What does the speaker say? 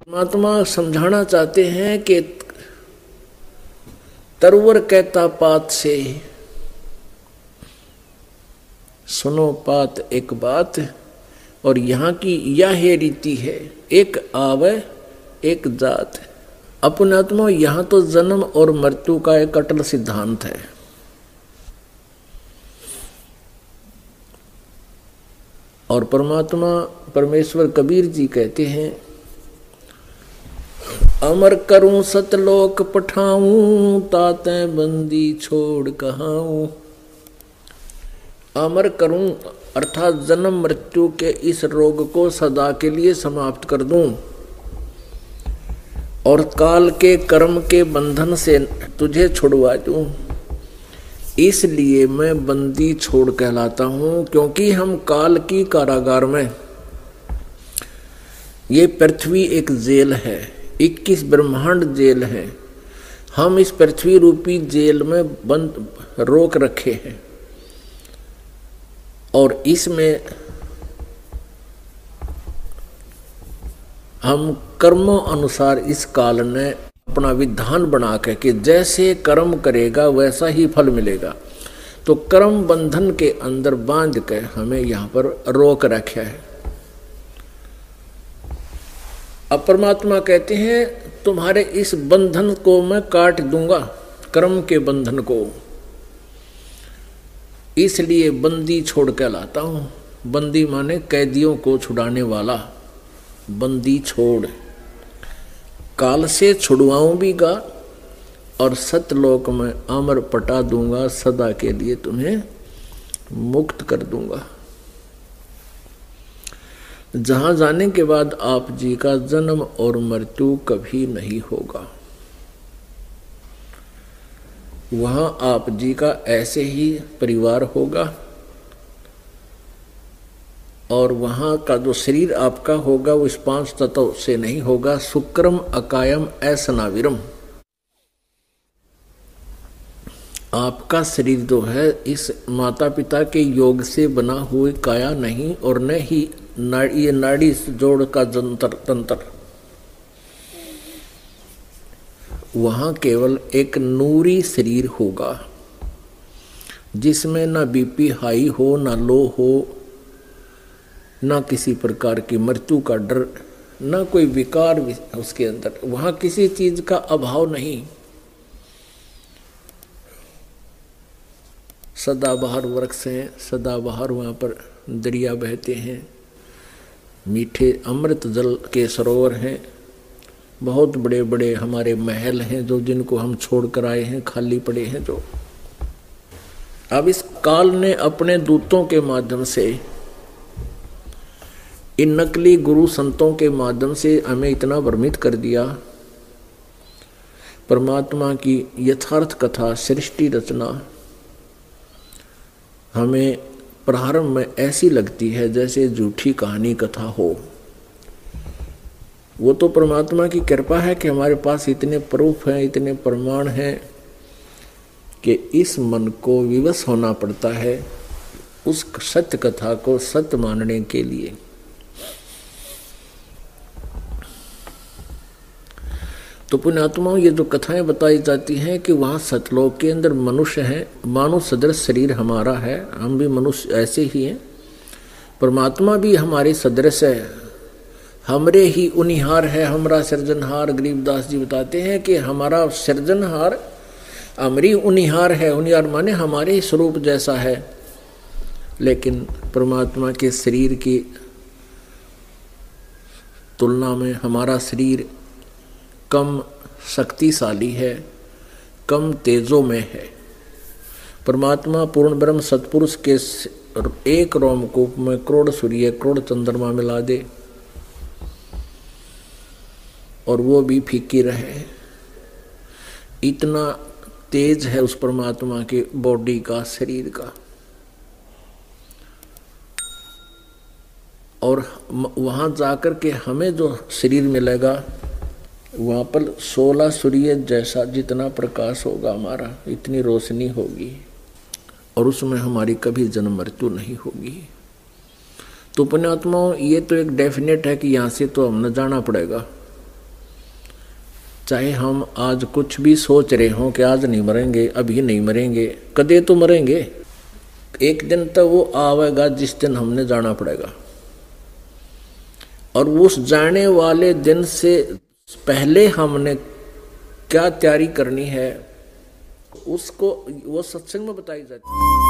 परमात्मा समझाना चाहते हैं कि तरवर कहता पात से, सुनो पात एक बात। और यहाँ की यह रीति है, एक आवे एक जात। अपने आत्मा यहाँ तो जन्म और मृत्यु का एक अटल सिद्धांत है। और परमात्मा परमेश्वर कबीर जी कहते हैं, अमर करूं सतलोक पठाऊं, ताते बंदी छोड़ कहाऊं। अमर करूं अर्थात जन्म मृत्यु के इस रोग को सदा के लिए समाप्त कर दूं और काल के कर्म के बंधन से तुझे छुड़वा दूं। इसलिए मैं बंदी छोड़ कहलाता हूं, क्योंकि हम काल की कारागार में, ये पृथ्वी एक जेल है, 21 ब्रह्मांड जेल है। हम इस पृथ्वी रूपी जेल में बंद रोक रखे हैं और इसमें हम कर्मों अनुसार इस काल ने अपना विधान बना के कि जैसे कर्म करेगा वैसा ही फल मिलेगा। तो कर्म बंधन के अंदर बांध के हमें यहाँ पर रोक रखा है। अब परमात्मा कहते हैं तुम्हारे इस बंधन को मैं काट दूंगा, कर्म के बंधन को। इसलिए बंदी छोड़ के लाता हूं। बंदी माने कैदियों को छुड़ाने वाला, बंदी छोड़। काल से छुड़वाऊं भी गा और सतलोक में अमर पटा दूंगा, सदा के लिए तुम्हें मुक्त कर दूंगा। जहां जाने के बाद आप जी का जन्म और मृत्यु कभी नहीं होगा। वहां आप जी का ऐसे ही परिवार होगा और वहां का जो शरीर आपका होगा वो इस 5 तत्व से नहीं होगा। शुक्रम अकायम असनाविरम। आपका शरीर जो है इस माता पिता के योग से बना हुए काया नहीं और न ही ये नाड़ी जोड़ का तंत्र। वहां केवल एक नूरी शरीर होगा जिसमें ना बीपी हाई हो, ना लो हो, ना किसी प्रकार की मृत्यु का डर, ना कोई विकार उसके अंदर। वहां किसी चीज का अभाव नहीं। सदाबहार वृक्ष हैं, सदाबहार वहां पर दरिया बहते हैं, मीठे अमृत जल के सरोवर हैं, बहुत बड़े बड़े हमारे महल हैं जो जिनको हम छोड़ कर आए हैं, खाली पड़े हैं जो। अब इस काल ने अपने दूतों के माध्यम से, इन नकली गुरु संतों के माध्यम से हमें इतना भ्रमित कर दिया। परमात्मा की यथार्थ कथा, सृष्टि रचना हमें प्रारंभ में ऐसी लगती है जैसे झूठी कहानी कथा हो। वो तो परमात्मा की कृपा है कि हमारे पास इतने प्रूफ हैं, इतने प्रमाण हैं कि इस मन को विवश होना पड़ता है उस सत्य कथा को सत्य मानने के लिए। तो पुण्यात्माओं, ये जो कथाएं बताई जाती हैं कि वहाँ सतलोक के अंदर मनुष्य हैं, मानव सदृश शरीर हमारा है, हम भी मनुष्य ऐसे ही हैं, परमात्मा भी हमारे सदृश है, हमरे ही उनिहार है, हमारा सृजनहार। गरीबदास जी बताते हैं कि हमारा सृजनहार हमरी उनिहार है। उनिहार माने हमारे ही स्वरूप जैसा है, लेकिन परमात्मा के शरीर की तुलना में हमारा शरीर कम शक्तिशाली है, कम तेजों में है। परमात्मा पूर्ण ब्रह्म सत्पुरुष के एक रोमकूप में करोड़ सूर्य करोड़ चंद्रमा मिला दे और वो भी फीकी रहे, इतना तेज है उस परमात्मा के बॉडी का, शरीर का। और वहां जाकर के हमें जो शरीर मिलेगा वहाँ पर 16 सूर्य जैसा जितना प्रकाश होगा हमारा, इतनी रोशनी होगी और उसमें हमारी कभी जन्म मृत्यु नहीं होगी। तो पुण्यात्माओं, ये तो एक डेफिनेट है कि यहाँ से तो हम न जाना पड़ेगा। चाहे हम आज कुछ भी सोच रहे हों कि आज नहीं मरेंगे, अभी नहीं मरेंगे, कदे तो मरेंगे। एक दिन तो वो आवेगा जिस दिन हमने जाना पड़ेगा, और उस जाने वाले दिन से पहले हमने क्या तैयारी करनी है उसको वो सत्संग में बताई जाती है।